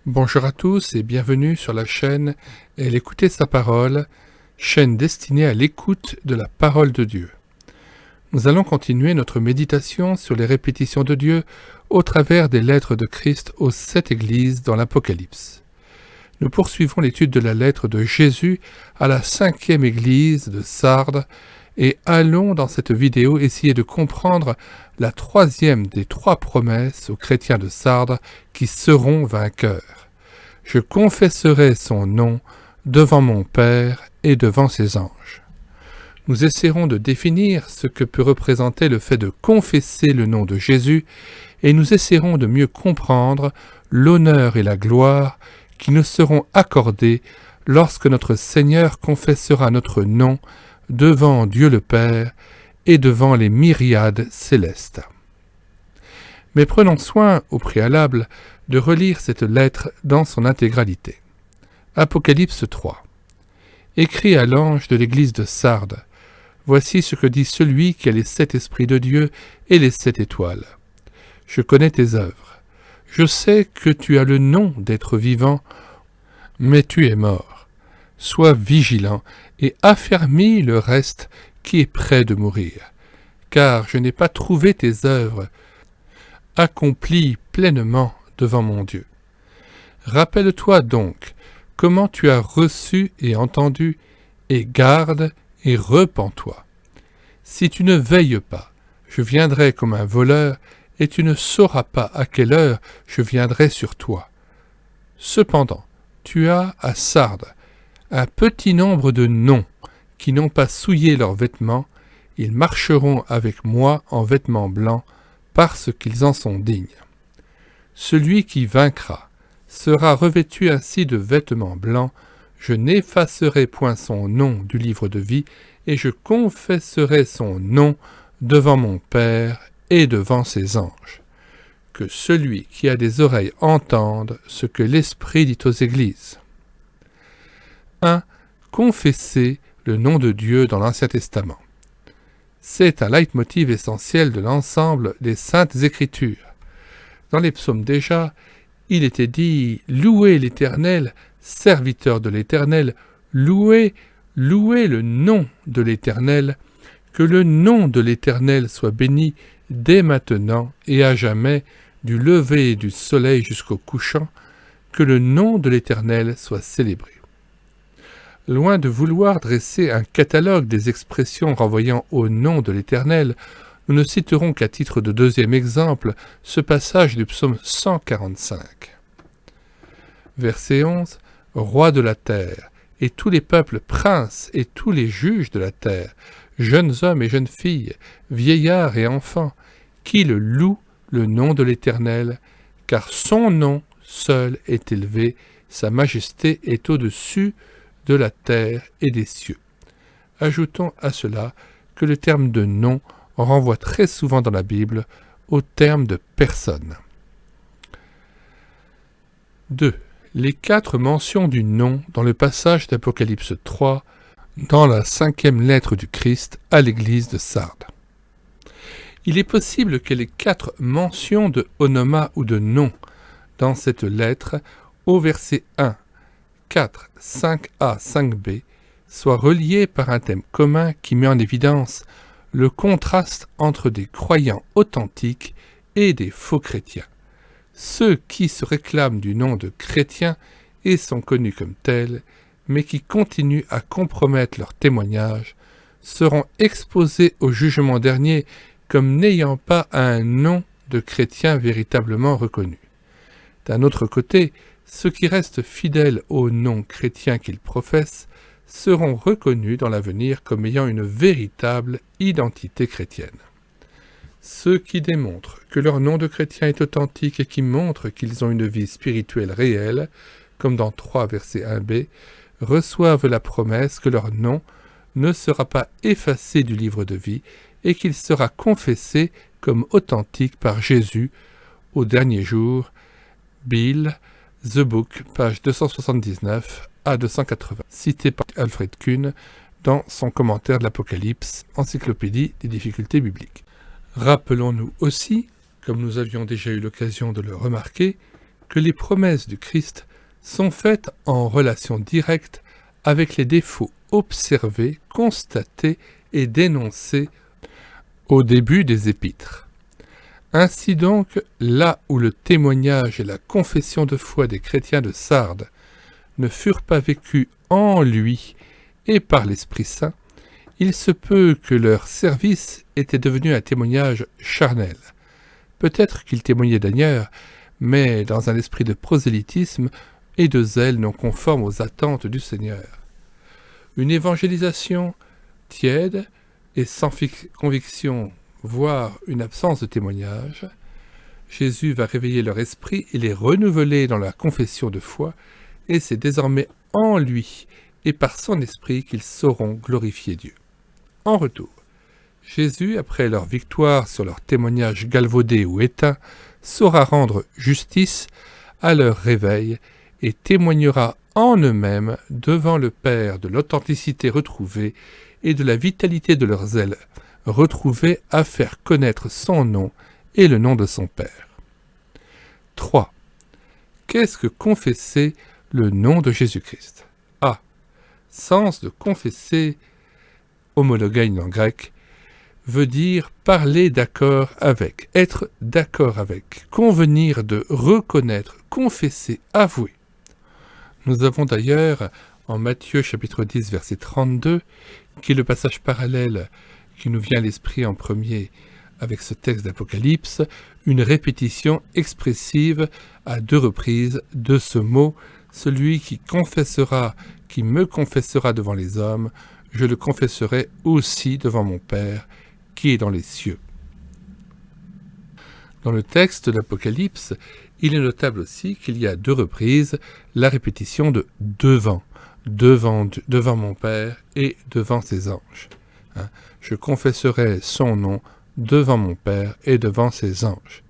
Bonjour à tous et bienvenue sur la chaîne Elle écoutait sa parole, chaîne destinée à l'écoute de la parole de Dieu. Nous allons continuer notre méditation sur les répétitions de Dieu au travers des lettres de Christ aux 7 églises dans l'Apocalypse. Nous poursuivons l'étude de la lettre de Jésus à la 5e église de Sardes et allons dans cette vidéo essayer de comprendre la 3e des 3 promesses aux chrétiens de Sardes qui seront vainqueurs. Je confesserai son nom devant mon Père et devant ses anges. Nous essaierons de définir ce que peut représenter le fait de confesser le nom de Jésus et nous essaierons de mieux comprendre l'honneur et la gloire qui nous seront accordés lorsque notre Seigneur confessera notre nom devant Dieu le Père et devant les myriades célestes. Mais prenons soin, au préalable, de relire cette lettre dans son intégralité. Apocalypse 3. Écrit à l'ange de l'église de Sardes, voici ce que dit celui qui a les 7 esprits de Dieu et les 7 étoiles. Je connais tes œuvres. Je sais que tu as le nom d'être vivant, mais tu es mort. Sois vigilant et affermis le reste qui est près de mourir, car je n'ai pas trouvé tes œuvres accomplies pleinement devant mon Dieu. Rappelle-toi donc comment tu as reçu et entendu, et garde et repens-toi. Si tu ne veilles pas, je viendrai comme un voleur, et tu ne sauras pas à quelle heure je viendrai sur toi. Cependant, tu as à Sardes un petit nombre de noms qui n'ont pas souillé leurs vêtements, ils marcheront avec moi en vêtements blancs, parce qu'ils en sont dignes. Celui qui vaincra sera revêtu ainsi de vêtements blancs, je n'effacerai point son nom du livre de vie, et je confesserai son nom devant mon Père et devant ses anges. Que celui qui a des oreilles entende ce que l'Esprit dit aux églises. 1. Confesser le nom de Dieu dans l'Ancien Testament. C'est un leitmotiv essentiel de l'ensemble des Saintes Écritures. Dans les psaumes déjà, il était dit « Louez l'Éternel, serviteur de l'Éternel, louez le nom de l'Éternel, que le nom de l'Éternel soit béni dès maintenant et à jamais, du lever du soleil jusqu'au couchant, que le nom de l'Éternel soit célébré. » Loin de vouloir dresser un catalogue des expressions renvoyant au nom de l'Éternel, nous ne citerons qu'à titre de deuxième exemple ce passage du psaume 145. Verset 11. « Roi de la terre, et tous les peuples princes et tous les juges de la terre, jeunes hommes et jeunes filles, vieillards et enfants, qu'ils louent le nom de l'Éternel, car son nom seul est élevé, sa majesté est au-dessus de la terre et des cieux. » Ajoutons à cela que le terme de nom renvoie très souvent dans la Bible au terme de personne. 2. Les 4 mentions du nom dans le passage d'Apocalypse 3 dans la 5e lettre du Christ à l'église de Sardes. Il est possible que les 4 mentions de onoma ou de nom dans cette lettre au verset 1, 4, 5a, 5b soient reliées par un thème commun qui met en évidence le contraste entre des croyants authentiques et des faux chrétiens. Ceux qui se réclament du nom de chrétiens et sont connus comme tels, mais qui continuent à compromettre leur témoignage, seront exposés au jugement dernier comme n'ayant pas un nom de chrétien véritablement reconnu. D'un autre côté, ceux qui restent fidèles au nom chrétien qu'ils professent seront reconnus dans l'avenir comme ayant une véritable identité chrétienne. Ceux qui démontrent que leur nom de chrétien est authentique et qui montrent qu'ils ont une vie spirituelle réelle, comme dans 3 verset 1b, reçoivent la promesse que leur nom ne sera pas effacé du livre de vie et qu'il sera confessé comme authentique par Jésus au dernier jour. Bill, The Book, page 279 à 280, cité par Alfred Kuhn dans son commentaire de l'Apocalypse, Encyclopédie des difficultés bibliques. Rappelons-nous aussi, comme nous avions déjà eu l'occasion de le remarquer, que les promesses du Christ sont faites en relation directe avec les défauts observés, constatés et dénoncés au début des épîtres. Ainsi donc, là où le témoignage et la confession de foi des chrétiens de Sardes ne furent pas vécus en lui et par l'Esprit Saint, il se peut que leur service était devenu un témoignage charnel. Peut-être qu'ils témoignaient d'ailleurs, mais dans un esprit de prosélytisme et de zèle non conforme aux attentes du Seigneur. Une évangélisation tiède et sans conviction, voire une absence de témoignage, Jésus va réveiller leur esprit et les renouveler dans leur confession de foi, et c'est désormais en lui et par son esprit qu'ils sauront glorifier Dieu. En retour, Jésus, après leur victoire sur leur témoignage galvaudé ou éteint, saura rendre justice à leur réveil et témoignera en eux-mêmes devant le Père de l'authenticité retrouvée et de la vitalité de leur zèle retrouvée à faire connaître son nom et le nom de son Père. 3. Qu'est-ce que confesser le nom de Jésus-Christ? A. Sens de confesser, homologein en grec, veut dire parler d'accord avec, être d'accord avec, convenir de, reconnaître, confesser, avouer. Nous avons d'ailleurs, en Matthieu chapitre 10, verset 32, qui est le passage parallèle qui nous vient à l'esprit en premier avec ce texte d'Apocalypse, une répétition expressive à 2 reprises de ce mot, celui qui confessera, qui me confessera devant les hommes, je le confesserai aussi devant mon Père, qui est dans les cieux. Dans le texte de l'Apocalypse, il est notable aussi qu'il y a 2 reprises la répétition de devant mon Père et devant ses anges. Je confesserai son nom devant mon Père et devant ses anges.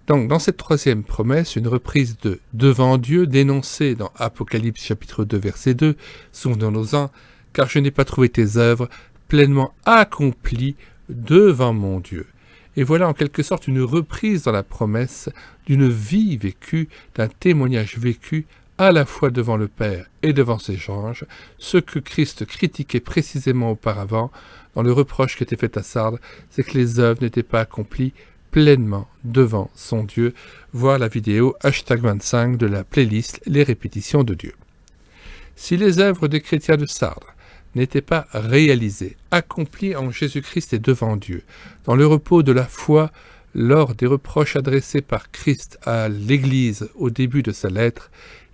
Donc, dans cette 3e promesse, une reprise de devant Dieu dénoncée dans Apocalypse chapitre 2, verset 2, souvenons-nous-en, car je n'ai pas trouvé tes œuvres pleinement accomplies devant mon Dieu. Et voilà en quelque sorte une reprise dans la promesse d'une vie vécue, d'un témoignage vécu à la fois devant le Père et devant ses anges, ce que Christ critiquait précisément auparavant dans le reproche qui était fait à Sardes, c'est que les œuvres n'étaient pas accomplies pleinement devant son Dieu. Voir la vidéo #25 de la playlist Les répétitions de Dieu. Si les œuvres des chrétiens de Sardes n'étaient pas réalisées, accomplies en Jésus-Christ et devant Dieu, dans le repos de la foi, lors des reproches adressés par Christ à l'Église au début de sa lettre,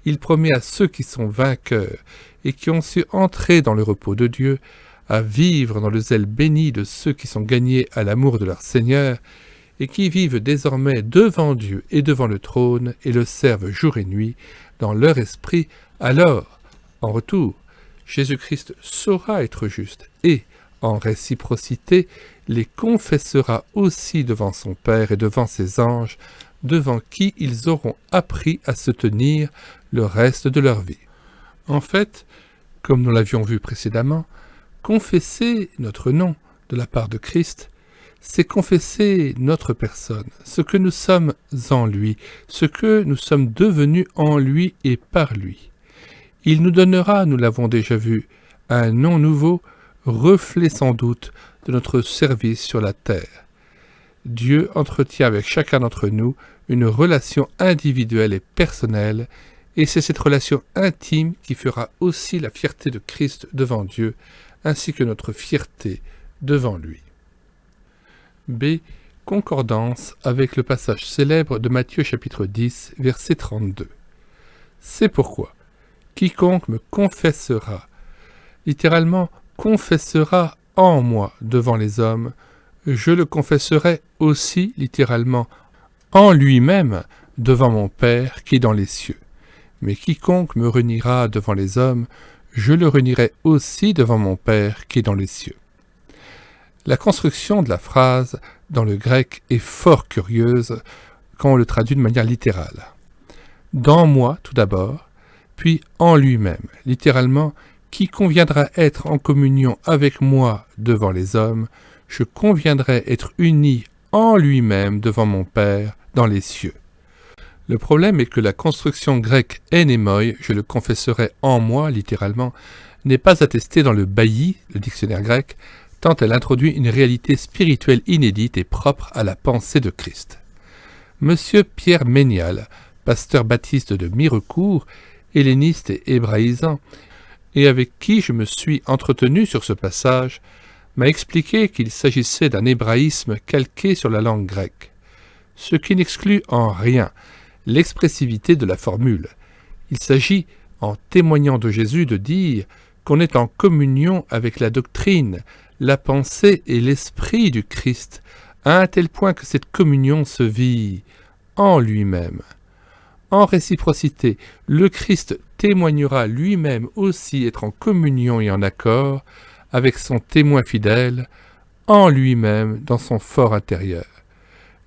il promet à ceux qui sont vainqueurs et qui ont su entrer dans le repos de Dieu, à vivre dans le zèle béni de ceux qui sont gagnés à l'amour de leur Seigneur, et qui vivent désormais devant Dieu et devant le trône et le servent jour et nuit dans leur esprit. Alors, en retour, Jésus-Christ saura être juste et, en réciprocité, les confessera aussi devant son Père et devant ses anges, devant qui ils auront appris à se tenir le reste de leur vie. En fait, comme nous l'avions vu précédemment, confesser notre nom de la part de Christ, c'est confesser notre personne, ce que nous sommes en lui, ce que nous sommes devenus en lui et par lui. Il nous donnera, nous l'avons déjà vu, un nom nouveau, reflet sans doute de notre service sur la terre. Dieu entretient avec chacun d'entre nous une relation individuelle et personnelle, et c'est cette relation intime qui fera aussi la fierté de Christ devant Dieu, ainsi que notre fierté devant lui. B. Concordance avec le passage célèbre de Matthieu chapitre 10, verset 32. C'est pourquoi quiconque me confessera, littéralement confessera en moi devant les hommes, je le confesserai aussi littéralement en lui-même devant mon Père qui est dans les cieux. Mais quiconque me reniera devant les hommes, je le renierai aussi devant mon Père qui est dans les cieux. La construction de la phrase dans le grec est fort curieuse quand on le traduit de manière littérale. Dans moi tout d'abord, puis en lui-même, littéralement, qui conviendra être en communion avec moi devant les hommes, je conviendrai être uni en lui-même devant mon Père dans les cieux. Le problème est que la construction grecque enemoi, je le confesserai en moi, littéralement, n'est pas attestée dans le bailli, le dictionnaire grec, tant elle introduit une réalité spirituelle inédite et propre à la pensée de Christ. Monsieur Pierre Ménial, pasteur baptiste de Mirecourt, helléniste et hébraïsant, et avec qui je me suis entretenu sur ce passage, m'a expliqué qu'il s'agissait d'un hébraïsme calqué sur la langue grecque, ce qui n'exclut en rien l'expressivité de la formule. Il s'agit, en témoignant de Jésus, de dire qu'on est en communion avec la doctrine, la pensée et l'esprit du Christ, à un tel point que cette communion se vit en lui-même. En réciprocité, le Christ témoignera lui-même aussi être en communion et en accord avec son témoin fidèle, en lui-même, dans son fort intérieur.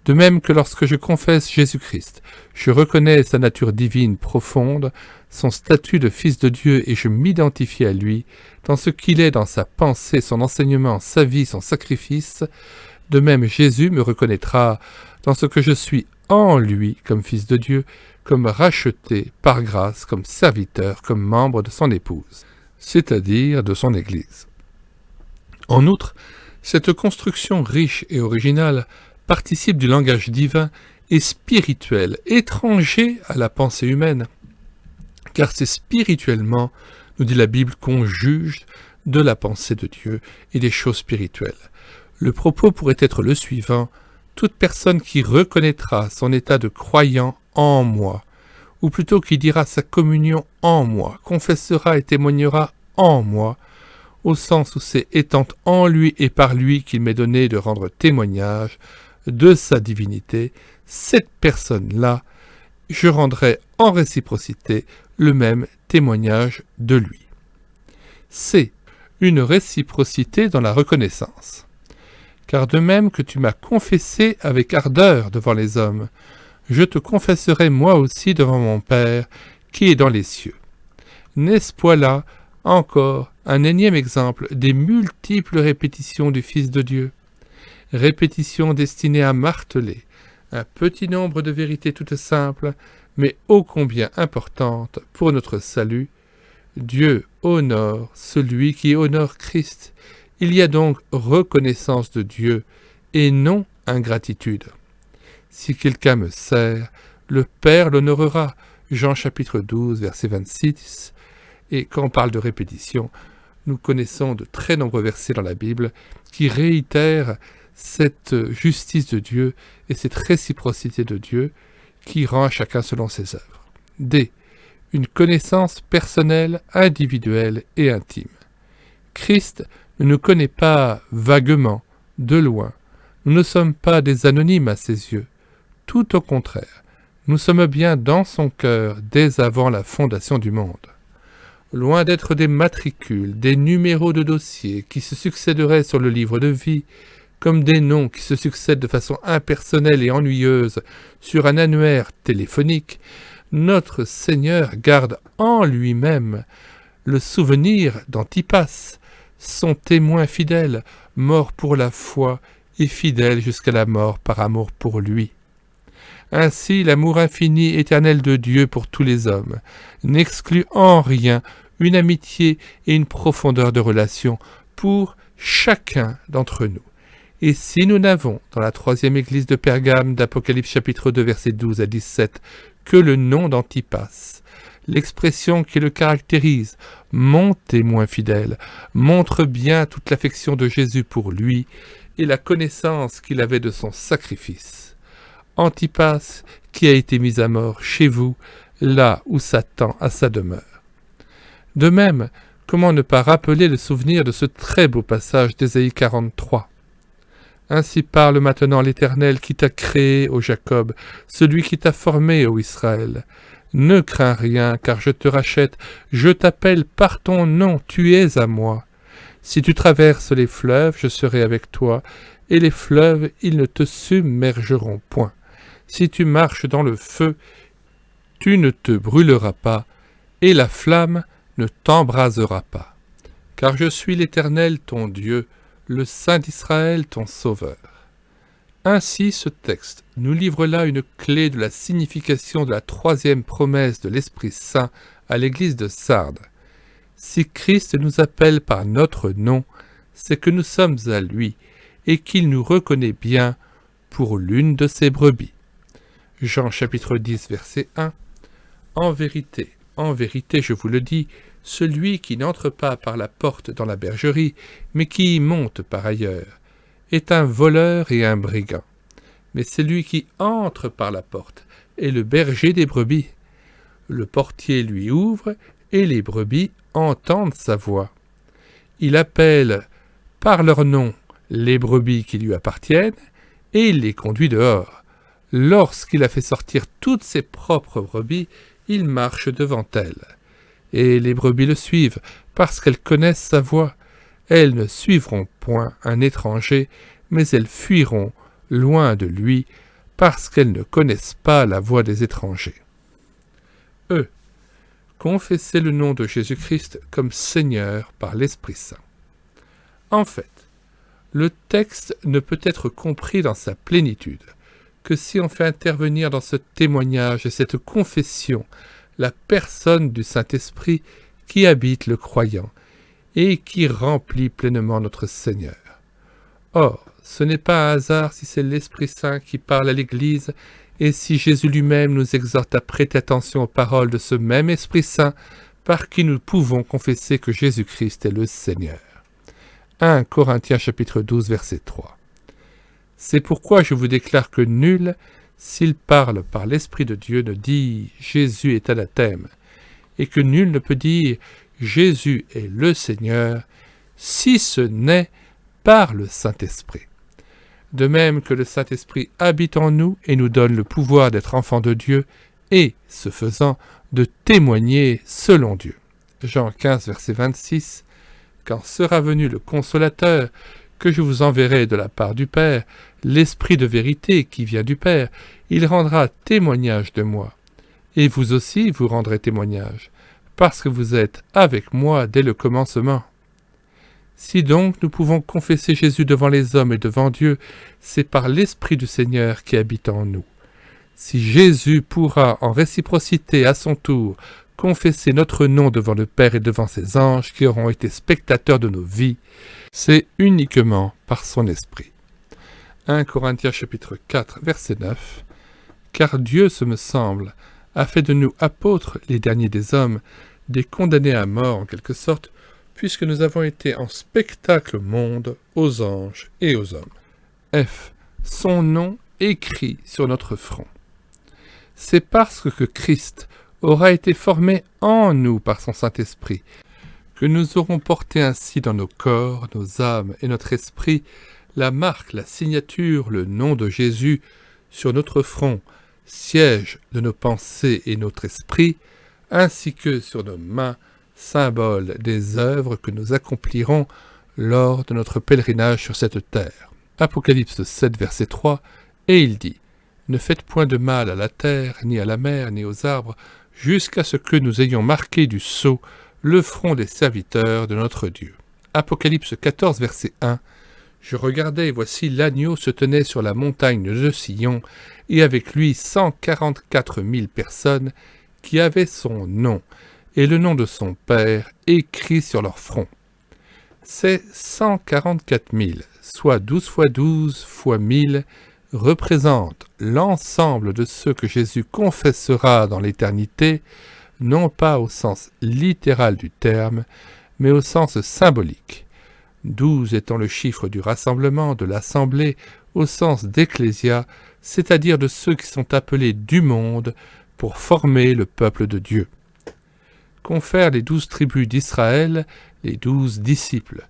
De même que lorsque je confesse Jésus-Christ, je reconnais sa nature divine profonde, son statut de Fils de Dieu et je m'identifie à lui, dans ce qu'il est dans sa pensée, son enseignement, sa vie, son sacrifice, de même Jésus me reconnaîtra dans ce que je suis en lui comme Fils de Dieu, comme racheté par grâce, comme serviteur, comme membre de son épouse, c'est-à-dire de son Église. En outre, cette construction riche et originale participe du langage divin et spirituel, étranger à la pensée humaine, car c'est spirituellement, nous dit la Bible, qu'on juge de la pensée de Dieu et des choses spirituelles. Le propos pourrait être le suivant: toute personne qui reconnaîtra son état de croyant en moi, ou plutôt qui dira sa communion en moi, confessera et témoignera en moi, au sens où c'est étant en lui et par lui qu'il m'est donné de rendre témoignage de sa divinité, cette personne-là, je rendrai en réciprocité le même témoignage de lui. C'est une réciprocité dans la reconnaissance. Car de même que tu m'as confessé avec ardeur devant les hommes, je te confesserai moi aussi devant mon Père qui est dans les cieux. N'est-ce point là encore un énième exemple des multiples répétitions du Fils de Dieu? Répétitions destinées à marteler un petit nombre de vérités toutes simples, mais ô combien importantes pour notre salut. Dieu honore celui qui honore Christ. Il y a donc reconnaissance de Dieu et non ingratitude. Si quelqu'un me sert, le Père l'honorera. Jean chapitre 12, verset 26. Et quand on parle de répétition, nous connaissons de très nombreux versets dans la Bible qui réitèrent cette justice de Dieu et cette réciprocité de Dieu qui rend à chacun selon ses œuvres. D. Une connaissance personnelle, individuelle et intime. Christ ne nous connaît pas vaguement, de loin. Nous ne sommes pas des anonymes à ses yeux. Tout au contraire, nous sommes bien dans son cœur dès avant la fondation du monde. Loin d'être des matricules, des numéros de dossier qui se succéderaient sur le livre de vie, comme des noms qui se succèdent de façon impersonnelle et ennuyeuse sur un annuaire téléphonique, notre Seigneur garde en lui-même le souvenir d'Antipas, son témoin fidèle, mort pour la foi et fidèle jusqu'à la mort par amour pour lui. Ainsi, l'amour infini éternel de Dieu pour tous les hommes n'exclut en rien une amitié et une profondeur de relation pour chacun d'entre nous. Et si nous n'avons, dans la 3e église de Pergame d'Apocalypse chapitre 2, versets 12 à 17, que le nom d'Antipas, l'expression qui le caractérise, mon témoin fidèle, montre bien toute l'affection de Jésus pour lui et la connaissance qu'il avait de son sacrifice. Antipas qui a été mis à mort chez vous, là où Satan a sa demeure. De même, comment ne pas rappeler le souvenir de ce très beau passage d'Ésaïe 43. Ainsi parle maintenant l'Éternel qui t'a créé, ô Jacob, celui qui t'a formé, ô Israël. Ne crains rien, car je te rachète, je t'appelle par ton nom, tu es à moi. Si tu traverses les fleuves, je serai avec toi, et les fleuves, ils ne te submergeront point. Si tu marches dans le feu, tu ne te brûleras pas, et la flamme ne t'embrasera pas. Car je suis l'Éternel ton Dieu, le Saint d'Israël ton Sauveur. Ainsi ce texte nous livre là une clé de la signification de la troisième promesse de l'Esprit Saint à l'église de Sardes. Si Christ nous appelle par notre nom, c'est que nous sommes à lui et qu'il nous reconnaît bien pour l'une de ses brebis. Jean chapitre 10, verset 1. En vérité, je vous le dis, celui qui n'entre pas par la porte dans la bergerie, mais qui y monte par ailleurs, est un voleur et un brigand. Mais celui qui entre par la porte est le berger des brebis. Le portier lui ouvre, et les brebis entendent sa voix. Il appelle par leur nom les brebis qui lui appartiennent, et il les conduit dehors. Lorsqu'il a fait sortir toutes ses propres brebis, il marche devant elles. Et les brebis le suivent, parce qu'elles connaissent sa voix. Elles ne suivront point un étranger, mais elles fuiront loin de lui, parce qu'elles ne connaissent pas la voix des étrangers. Confessez le nom de Jésus-Christ comme Seigneur par l'Esprit Saint. En fait, le texte ne peut être compris dans sa plénitude que si on fait intervenir dans ce témoignage et cette confession la personne du Saint-Esprit qui habite le croyant et qui remplit pleinement notre Seigneur. Or, ce n'est pas un hasard si c'est l'Esprit Saint qui parle à l'Église et si Jésus lui-même nous exhorte à prêter attention aux paroles de ce même Esprit Saint par qui nous pouvons confesser que Jésus-Christ est le Seigneur. 1 Corinthiens chapitre 12 verset 3. C'est pourquoi je vous déclare que nul, s'il parle par l'Esprit de Dieu, ne dit « Jésus est anathème » et que nul ne peut dire « Jésus est le Seigneur » si ce n'est par le Saint-Esprit. De même que le Saint-Esprit habite en nous et nous donne le pouvoir d'être enfants de Dieu et, ce faisant, de témoigner selon Dieu. Jean 15, verset 26. Quand sera venu le Consolateur, que je vous enverrai de la part du Père, l'Esprit de vérité qui vient du Père, il rendra témoignage de moi. Et vous aussi vous rendrez témoignage, parce que vous êtes avec moi dès le commencement. Si donc nous pouvons confesser Jésus devant les hommes et devant Dieu, c'est par l'Esprit du Seigneur qui habite en nous. Si Jésus pourra en réciprocité à son tour confesser notre nom devant le Père et devant ses anges qui auront été spectateurs de nos vies, c'est uniquement par son Esprit. 1 Corinthiens chapitre 4 verset 9. Car Dieu, ce me semble, a fait de nous apôtres, les derniers des hommes, des condamnés à mort en quelque sorte, puisque nous avons été en spectacle au monde, aux anges et aux hommes. F. Son nom écrit sur notre front. C'est parce que Christ aura été formé en nous par son Saint-Esprit, que nous aurons porté ainsi dans nos corps, nos âmes et notre esprit la marque, la signature, le nom de Jésus sur notre front, siège de nos pensées et notre esprit, ainsi que sur nos mains, symbole des œuvres que nous accomplirons lors de notre pèlerinage sur cette terre. Apocalypse 7, verset 3, et il dit « Ne faites point de mal à la terre, ni à la mer, ni aux arbres, jusqu'à ce que nous ayons marqué du sceau le front des serviteurs de notre Dieu. » Apocalypse 14, verset 1, « Je regardais, et voici l'agneau se tenait sur la montagne de Sion, et avec lui 144 000 personnes qui avaient son nom, et le nom de son Père écrit sur leur front. » Ces 144 000, soit 12 fois 12 fois 1000, représentent l'ensemble de ceux que Jésus confessera dans l'éternité, non pas au sens littéral du terme, mais au sens symbolique. 12 étant le chiffre du rassemblement, de l'assemblée, au sens d'ecclésia, c'est-à-dire de ceux qui sont appelés du monde pour former le peuple de Dieu. Confèrent les 12 tribus d'Israël, les 12 disciples.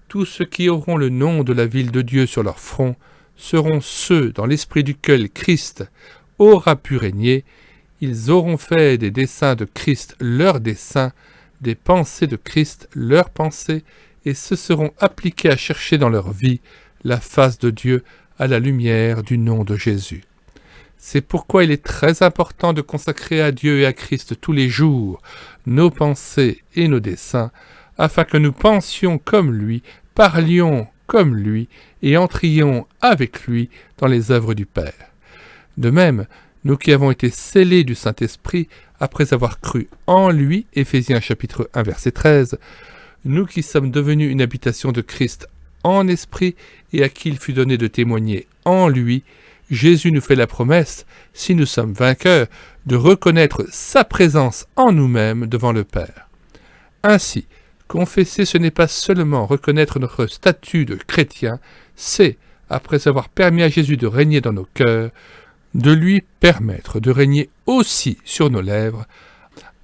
Tous ceux qui auront le nom de la ville de Dieu sur leur front seront ceux dans l'esprit duquel Christ aura pu régner. Ils auront fait des desseins de Christ leurs desseins, des pensées de Christ leurs pensées, et se seront appliqués à chercher dans leur vie la face de Dieu à la lumière du nom de Jésus. C'est pourquoi il est très important de consacrer à Dieu et à Christ tous les jours nos pensées et nos desseins, afin que nous pensions comme lui, parlions comme lui et entrions avec lui dans les œuvres du Père. De même, nous qui avons été scellés du Saint-Esprit après avoir cru en lui, Éphésiens chapitre 1 verset 13, nous qui sommes devenus une habitation de Christ en esprit et à qui il fut donné de témoigner en lui, Jésus nous fait la promesse, si nous sommes vainqueurs, de reconnaître sa présence en nous-mêmes devant le Père. Ainsi, confesser ce n'est pas seulement reconnaître notre statut de chrétien, c'est, après avoir permis à Jésus de régner dans nos cœurs, de lui permettre de régner aussi sur nos lèvres,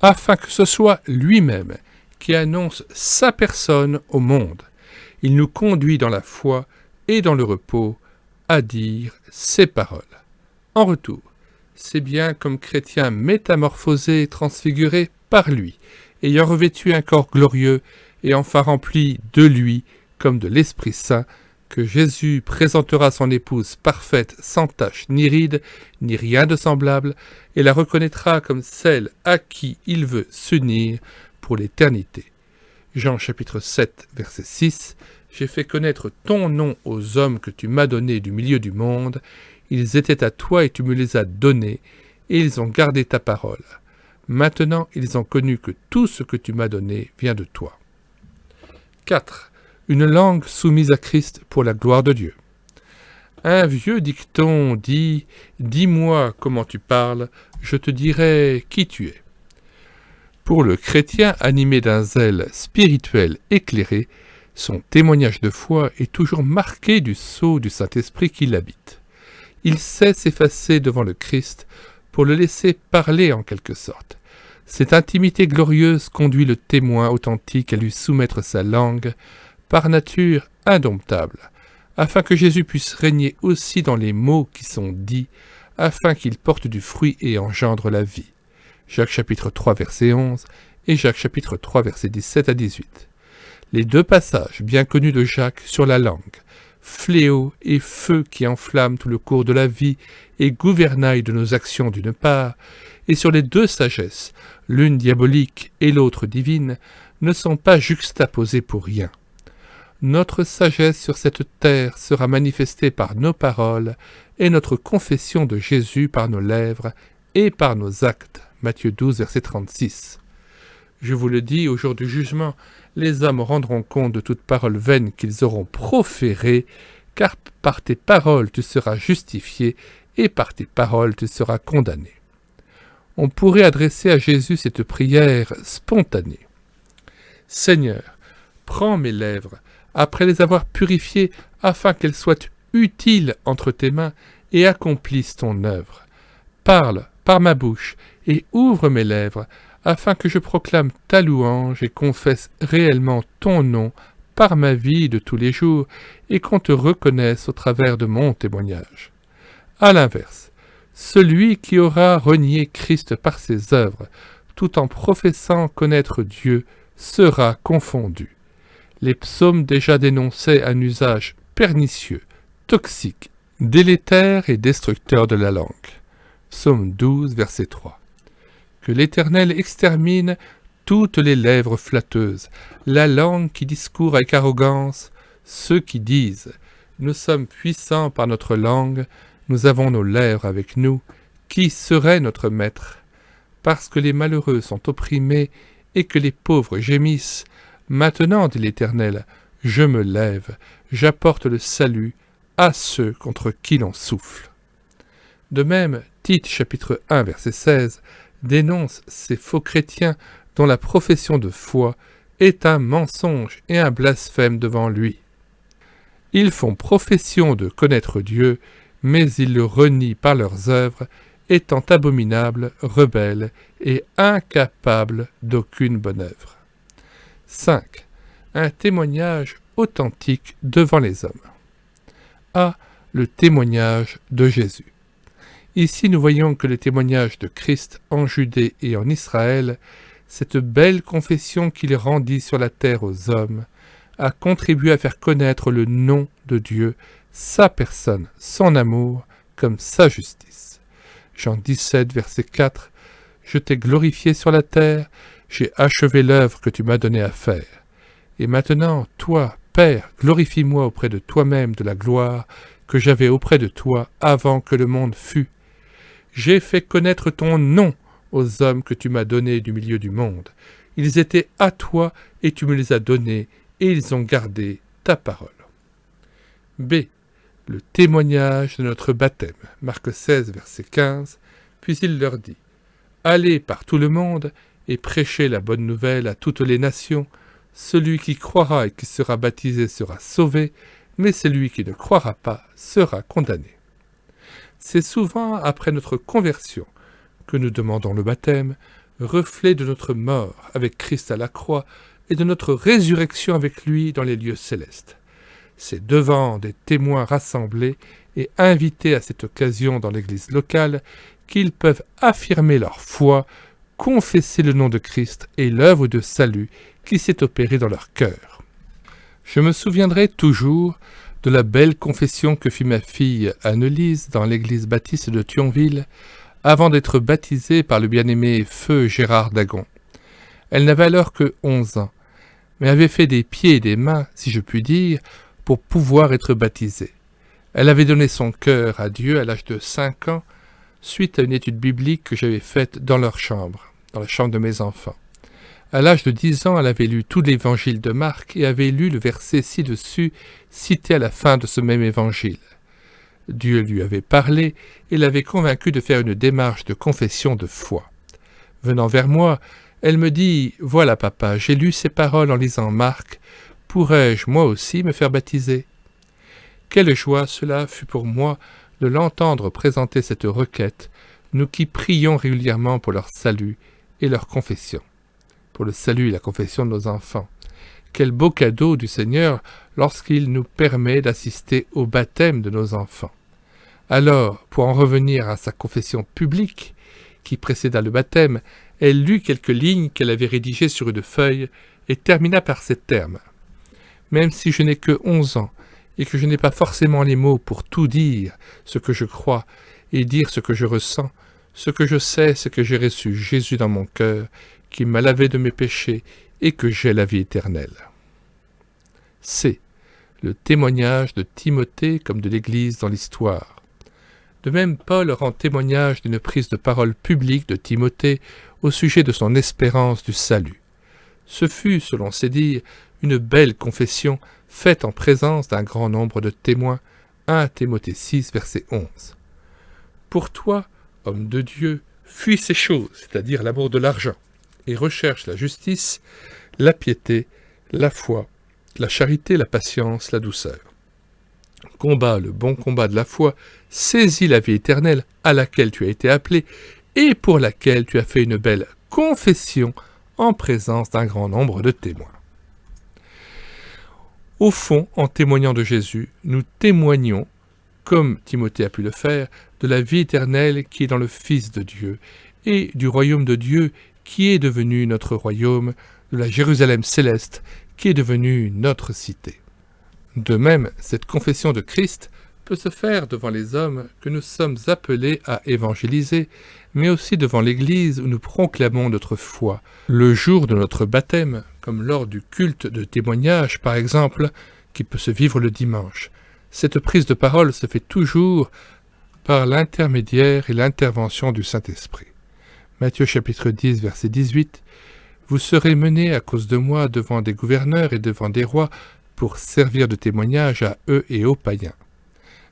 afin que ce soit lui-même qui annonce sa personne au monde. Il nous conduit dans la foi et dans le repos à dire ses paroles. En retour, c'est bien comme chrétien métamorphosé et transfiguré par lui, ayant revêtu un corps glorieux et enfin rempli de lui comme de l'Esprit Saint, que Jésus présentera son épouse parfaite, sans tache, ni ride, ni rien de semblable, et la reconnaîtra comme celle à qui il veut s'unir pour l'éternité. Jean chapitre 7, verset 6, « J'ai fait connaître ton nom aux hommes que tu m'as donnés du milieu du monde. Ils étaient à toi et tu me les as donnés, et ils ont gardé ta parole. Maintenant, ils ont connu que tout ce que tu m'as donné vient de toi. » 4. Une langue soumise à Christ pour la gloire de Dieu. Un vieux dicton dit « Dis-moi comment tu parles, je te dirai qui tu es. » Pour le chrétien animé d'un zèle spirituel éclairé, son témoignage de foi est toujours marqué du sceau du Saint-Esprit qui l'habite. Il sait s'effacer devant le Christ pour le laisser parler en quelque sorte. Cette intimité glorieuse conduit le témoin authentique à lui soumettre sa langue, par nature indomptable, afin que Jésus puisse régner aussi dans les mots qui sont dits, afin qu'ils portent du fruit et engendrent la vie. Jacques chapitre 3 verset 11 et Jacques chapitre 3 verset 17 à 18. Les deux passages bien connus de Jacques sur la langue, fléau et feu qui enflamment tout le cours de la vie et gouvernail de nos actions d'une part, et sur les deux sagesses, l'une diabolique et l'autre divine, ne sont pas juxtaposés pour rien. Notre sagesse sur cette terre sera manifestée par nos paroles et notre confession de Jésus par nos lèvres et par nos actes. Matthieu 12, verset 36. Je vous le dis, au jour du jugement, les hommes rendront compte de toute parole vaine qu'ils auront proférée, car par tes paroles tu seras justifié et par tes paroles tu seras condamné. On pourrait adresser à Jésus cette prière spontanée. Seigneur, prends mes lèvres, après les avoir purifiées, afin qu'elles soient utiles entre tes mains et accomplissent ton œuvre. Parle par ma bouche et ouvre mes lèvres, afin que je proclame ta louange et confesse réellement ton nom par ma vie de tous les jours, et qu'on te reconnaisse au travers de mon témoignage. À l'inverse, celui qui aura renié Christ par ses œuvres, tout en professant connaître Dieu, sera confondu. Les psaumes déjà dénonçaient un usage pernicieux, toxique, délétère et destructeur de la langue. Psaume 12, verset 3. Que l'Éternel extermine toutes les lèvres flatteuses, la langue qui discourt avec arrogance, ceux qui disent « Nous sommes puissants par notre langue, nous avons nos lèvres avec nous, qui serait notre maître ?» Parce que les malheureux sont opprimés et que les pauvres gémissent, maintenant, dit l'Éternel, je me lève, j'apporte le salut à ceux contre qui l'on souffle. De même, Tite chapitre 1 verset 16 dénonce ces faux chrétiens dont la profession de foi est un mensonge et un blasphème devant lui. Ils font profession de connaître Dieu, mais ils le renient par leurs œuvres, étant abominables, rebelles et incapables d'aucune bonne œuvre. 5. Un témoignage authentique devant les hommes. A. Le témoignage de Jésus. Ici, nous voyons que le témoignage de Christ en Judée et en Israël, cette belle confession qu'il rendit sur la terre aux hommes, a contribué à faire connaître le nom de Dieu, sa personne, son amour, comme sa justice. Jean 17, verset 4, « Je t'ai glorifié sur la terre, j'ai achevé l'œuvre que tu m'as donnée à faire. Et maintenant, toi, Père, glorifie-moi auprès de toi-même de la gloire que j'avais auprès de toi avant que le monde fût. J'ai fait connaître ton nom aux hommes que tu m'as donnés du milieu du monde. Ils étaient à toi et tu me les as donnés et ils ont gardé ta parole. B. Le témoignage de notre baptême. Marc 16, verset 15. Puis il leur dit, « Allez par tout le monde et prêchez la bonne nouvelle à toutes les nations. Celui qui croira et qui sera baptisé sera sauvé, mais celui qui ne croira pas sera condamné. » C'est souvent après notre conversion que nous demandons le baptême, reflet de notre mort avec Christ à la croix et de notre résurrection avec lui dans les lieux célestes. C'est devant des témoins rassemblés et invités à cette occasion dans l'église locale qu'ils peuvent affirmer leur foi, confesser le nom de Christ et l'œuvre de salut qui s'est opérée dans leur cœur. Je me souviendrai toujours de la belle confession que fit ma fille Annelise dans l'église baptiste de Thionville avant d'être baptisée par le bien-aimé feu Gérard Dagon. Elle n'avait alors que 11 ans, mais avait fait des pieds et des mains, si je puis dire, pour pouvoir être baptisée. Elle avait donné son cœur à Dieu à l'âge de 5 ans, suite à une étude biblique que j'avais faite dans leur chambre, dans la chambre de mes enfants. À l'âge de 10 ans, elle avait lu tout l'évangile de Marc et avait lu le verset ci-dessus, cité à la fin de ce même évangile. Dieu lui avait parlé et l'avait convaincu de faire une démarche de confession de foi. Venant vers moi, elle me dit « Voilà papa, j'ai lu ces paroles en lisant Marc, pourrais-je moi aussi me faire baptiser ?» Quelle joie cela fut pour moi de l'entendre présenter cette requête, nous qui prions régulièrement pour leur salut et leur confession, pour le salut et la confession de nos enfants. Quel beau cadeau du Seigneur lorsqu'il nous permet d'assister au baptême de nos enfants. Alors, pour en revenir à sa confession publique, qui précéda le baptême, elle lut quelques lignes qu'elle avait rédigées sur une feuille et termina par ces termes. « Même si je n'ai que 11 ans et que je n'ai pas forcément les mots pour tout dire ce que je crois et dire ce que je ressens, ce que je sais, c'est que j'ai reçu Jésus dans mon cœur, qui m'a lavé de mes péchés et que j'ai la vie éternelle. » C. Le témoignage de Timothée comme de l'Église dans l'histoire. De même, Paul rend témoignage d'une prise de parole publique de Timothée au sujet de son espérance du salut. Ce fut, selon ses dires, une belle confession faite en présence d'un grand nombre de témoins, 1 Timothée 6, verset 11. Pour toi, homme de Dieu, fuis ces choses, c'est-à-dire l'amour de l'argent, et recherche la justice, la piété, la foi, la charité, la patience, la douceur. Combat le bon combat de la foi, saisis la vie éternelle à laquelle tu as été appelé et pour laquelle tu as fait une belle confession en présence d'un grand nombre de témoins. Au fond, en témoignant de Jésus, nous témoignons, comme Timothée a pu le faire, de la vie éternelle qui est dans le Fils de Dieu et du royaume de Dieu qui est devenu notre royaume, de la Jérusalem céleste qui est devenue notre cité. De même, cette confession de Christ peut se faire devant les hommes que nous sommes appelés à évangéliser, mais aussi devant l'Église où nous proclamons notre foi, le jour de notre baptême, comme lors du culte de témoignage par exemple, qui peut se vivre le dimanche. Cette prise de parole se fait toujours par l'intermédiaire et l'intervention du Saint-Esprit. Matthieu chapitre 10, verset 18, « Vous serez menés à cause de moi devant des gouverneurs et devant des rois pour servir de témoignage à eux et aux païens.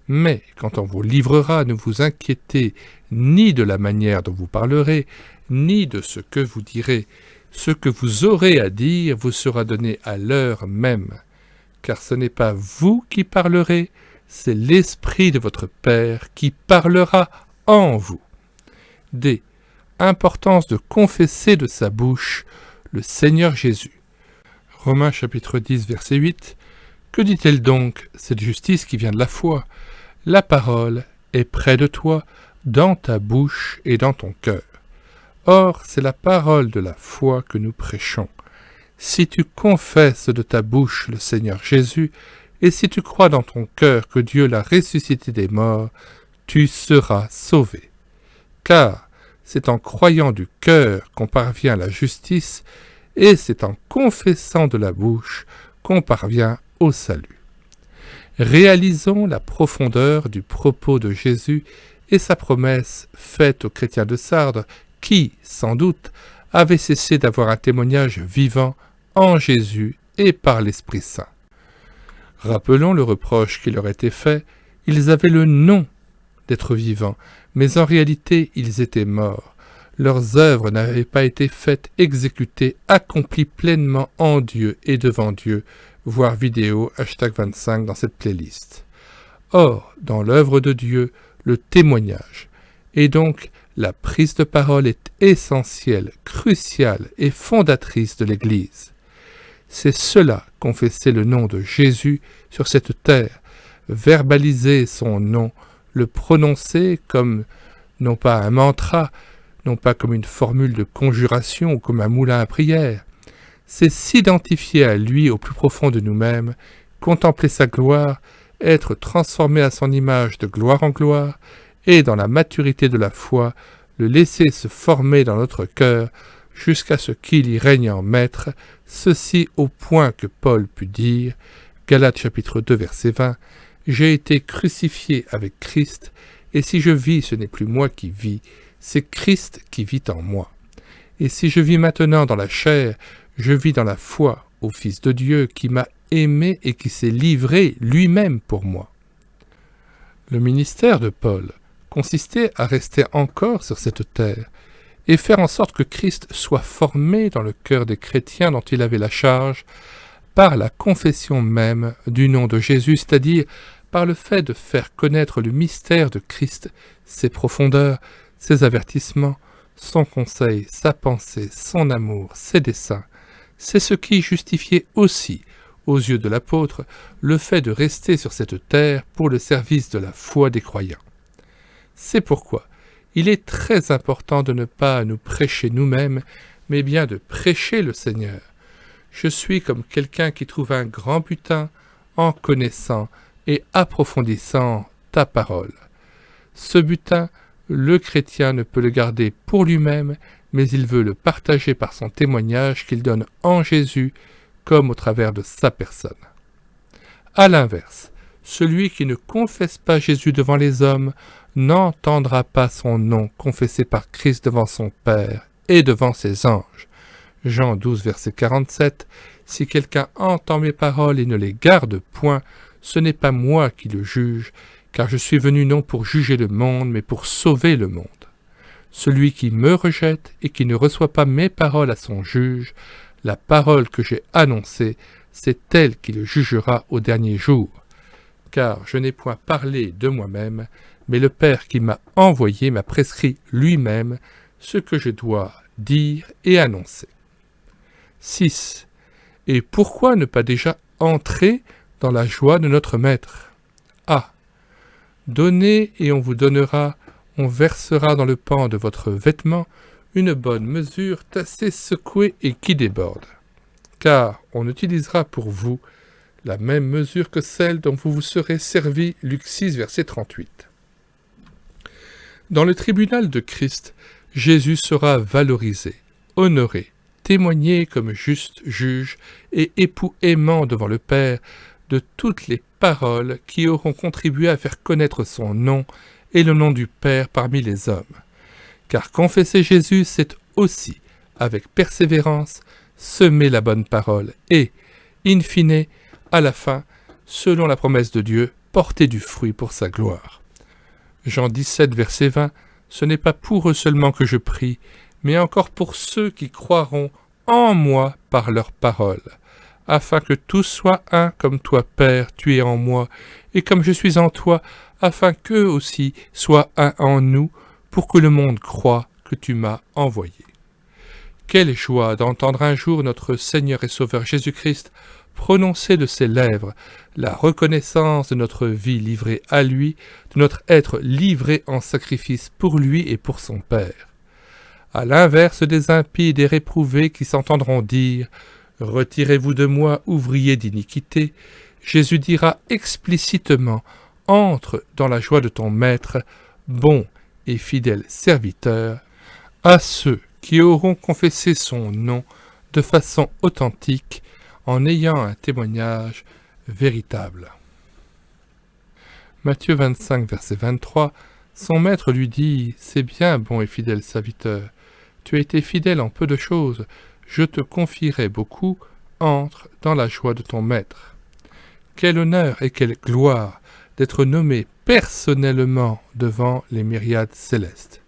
Mais quand on vous livrera, ne vous inquiétez ni de la manière dont vous parlerez, ni de ce que vous direz. Ce que vous aurez à dire vous sera donné à l'heure même. Car ce n'est pas vous qui parlerez, c'est l'Esprit de votre Père qui parlera en vous. » D. Importance de confesser de sa bouche le Seigneur Jésus. Romains chapitre 10, verset 8. Que dit-elle donc, cette justice qui vient de la foi? La parole est près de toi, dans ta bouche et dans ton cœur. Or, c'est la parole de la foi que nous prêchons. Si tu confesses de ta bouche le Seigneur Jésus, et si tu crois dans ton cœur que Dieu l'a ressuscité des morts, tu seras sauvé. Car c'est en croyant du cœur qu'on parvient à la justice, et c'est en confessant de la bouche qu'on parvient au salut. Réalisons la profondeur du propos de Jésus et sa promesse faite aux chrétiens de Sardes qui, sans doute, avaient cessé d'avoir un témoignage vivant en Jésus et par l'Esprit Saint. Rappelons le reproche qui leur était fait, ils avaient le nom d'être vivants, mais en réalité ils étaient morts. Leurs œuvres n'avaient pas été faites, exécutées, accomplies pleinement en Dieu et devant Dieu, voir vidéo #25 dans cette playlist. Or, dans l'œuvre de Dieu, le témoignage, et donc la prise de parole est essentielle, cruciale et fondatrice de l'Église. C'est cela, confesser le nom de Jésus sur cette terre, verbaliser son nom, le prononcer comme non pas un mantra, non pas comme une formule de conjuration ou comme un moulin à prière. C'est s'identifier à lui au plus profond de nous-mêmes, contempler sa gloire, être transformé à son image de gloire en gloire, et dans la maturité de la foi, le laisser se former dans notre cœur jusqu'à ce qu'il y règne en maître, ceci au point que Paul put dire, Galates chapitre 2 verset 20, « J'ai été crucifié avec Christ, et si je vis, ce n'est plus moi qui vis, c'est Christ qui vit en moi. Et si je vis maintenant dans la chair, je vis dans la foi au Fils de Dieu qui m'a aimé et qui s'est livré lui-même pour moi. » Le ministère de Paul consistait à rester encore sur cette terre et faire en sorte que Christ soit formé dans le cœur des chrétiens dont il avait la charge par la confession même du nom de Jésus, c'est-à-dire par le fait de faire connaître le mystère de Christ, ses profondeurs, ses avertissements, son conseil, sa pensée, son amour, ses desseins. C'est ce qui justifiait aussi, aux yeux de l'apôtre, le fait de rester sur cette terre pour le service de la foi des croyants. C'est pourquoi il est très important de ne pas nous prêcher nous-mêmes, mais bien de prêcher le Seigneur. Je suis comme quelqu'un qui trouve un grand butin en connaissant et approfondissant ta parole. Ce butin, le chrétien ne peut le garder pour lui-même, mais il veut le partager par son témoignage qu'il donne en Jésus, comme au travers de sa personne. À l'inverse, celui qui ne confesse pas Jésus devant les hommes n'entendra pas son nom confessé par Christ devant son Père et devant ses anges. Jean 12, verset 47, « Si quelqu'un entend mes paroles et ne les garde point, ce n'est pas moi qui le juge, car je suis venu non pour juger le monde, mais pour sauver le monde. Celui qui me rejette et qui ne reçoit pas mes paroles à son juge, la parole que j'ai annoncée, c'est elle qui le jugera au dernier jour. Car je n'ai point parlé de moi-même, mais le Père qui m'a envoyé m'a prescrit lui-même ce que je dois dire et annoncer. » 6. Et pourquoi ne pas déjà entrer dans la joie de notre Maître? A. Donnez et on vous donnera, on versera dans le pan de votre vêtement une bonne mesure tassée, secouée et qui déborde. Car on utilisera pour vous la même mesure que celle dont vous vous serez servi, Luc 6, verset 38. Dans le tribunal de Christ, Jésus sera valorisé, honoré, témoigné comme juste juge et époux aimant devant le Père de toutes les paroles qui auront contribué à faire connaître son nom et le nom du Père parmi les hommes. Car confesser Jésus, c'est aussi, avec persévérance, semer la bonne parole et, in fine, à la fin, selon la promesse de Dieu, porter du fruit pour sa gloire. Jean 17, verset 20, « Ce n'est pas pour eux seulement que je prie, mais encore pour ceux qui croiront en moi par leur parole, afin que tous soient un comme toi, Père, tu es en moi, et comme je suis en toi, afin qu'eux aussi soient un en nous, pour que le monde croie que tu m'as envoyé. » Quelle joie d'entendre un jour notre Seigneur et Sauveur Jésus-Christ prononcer de ses lèvres la reconnaissance de notre vie livrée à lui, de notre être livré en sacrifice pour lui et pour son Père. À l'inverse des impies et des réprouvés qui s'entendront dire « Retirez-vous de moi, ouvriers d'iniquité », Jésus dira explicitement « Entre dans la joie de ton Maître, bon et fidèle serviteur », à ceux qui auront confessé son nom de façon authentique, en ayant un témoignage véritable. Matthieu 25, verset 23, Son maître lui dit « C'est bien, bon et fidèle serviteur. Tu as été fidèle en peu de choses. Je te confierai beaucoup. Entre dans la joie de ton maître. » Quel honneur et quelle gloire d'être nommé personnellement devant les myriades célestes.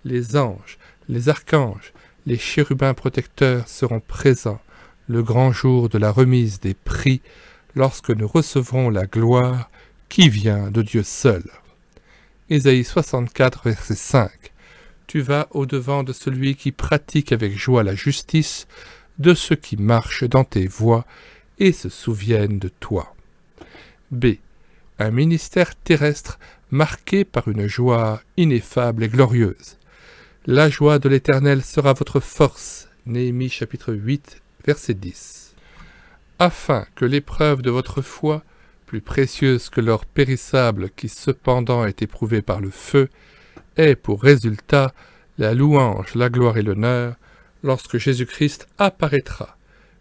Les anges, les archanges, les chérubins protecteurs seront présents le grand jour de la remise des prix lorsque nous recevrons la gloire qui vient de Dieu seul. Ésaïe 64, verset 5. Tu vas au-devant de celui qui pratique avec joie la justice, de ceux qui marchent dans tes voies et se souviennent de toi. B. Un ministère terrestre marqué par une joie ineffable et glorieuse. La joie de l'Éternel sera votre force. Néhémie chapitre 8, verset 10. Afin que l'épreuve de votre foi, plus précieuse que l'or périssable qui cependant est éprouvé par le feu, ait pour résultat la louange, la gloire et l'honneur, lorsque Jésus-Christ apparaîtra,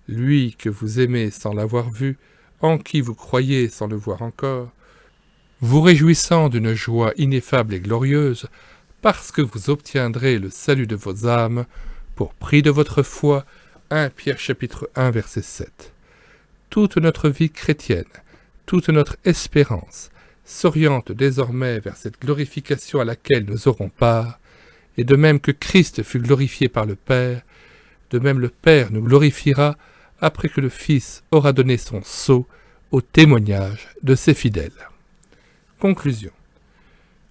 lui que vous aimez sans l'avoir vu, en qui vous croyez sans le voir encore, vous réjouissant d'une joie ineffable et glorieuse, parce que vous obtiendrez le salut de vos âmes, pour prix de votre foi. 1 Pierre chapitre 1 verset 7. Toute notre vie chrétienne, toute notre espérance, s'oriente désormais vers cette glorification à laquelle nous aurons part, et de même que Christ fut glorifié par le Père, de même le Père nous glorifiera après que le Fils aura donné son sceau au témoignage de ses fidèles. Conclusion.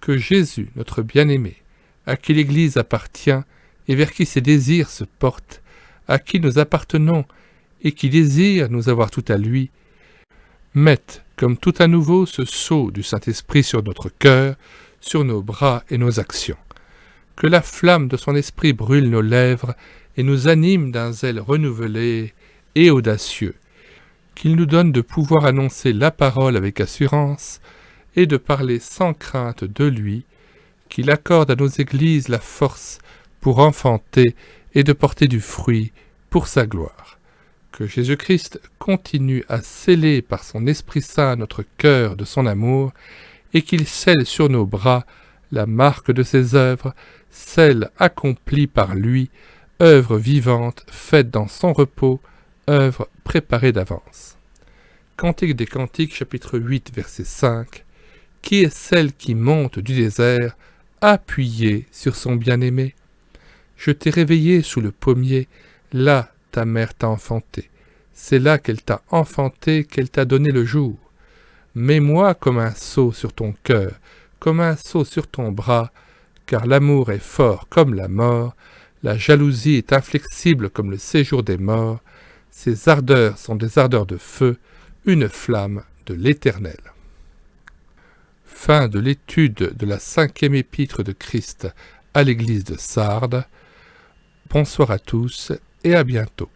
Que Jésus, notre bien-aimé, à qui l'Église appartient et vers qui ses désirs se portent, à qui nous appartenons et qui désire nous avoir tout à lui, mette comme tout à nouveau ce sceau du Saint-Esprit sur notre cœur, sur nos bras et nos actions. Que la flamme de son esprit brûle nos lèvres et nous anime d'un zèle renouvelé et audacieux, qu'il nous donne de pouvoir annoncer la parole avec assurance et de parler sans crainte de lui, qu'il accorde à nos églises la force pour enfanter et de porter du fruit pour sa gloire. Que Jésus-Christ continue à sceller par son Esprit Saint notre cœur de son amour et qu'il scelle sur nos bras la marque de ses œuvres, celle accomplie par lui, œuvre vivante faite dans son repos, œuvre préparée d'avance. Cantique des Cantiques, chapitre 8, verset 5. Qui est celle qui monte du désert, appuyée sur son bien-aimé? Je t'ai réveillé sous le pommier, là ta mère t'a enfanté. C'est là qu'elle t'a enfanté, qu'elle t'a donné le jour. Mets-moi comme un sceau sur ton cœur, comme un sceau sur ton bras, car l'amour est fort comme la mort, la jalousie est inflexible comme le séjour des morts, ses ardeurs sont des ardeurs de feu, une flamme de l'Éternel. Fin de l'étude de la 5e épître de Christ à l'église de Sardes. Bonsoir à tous et à bientôt.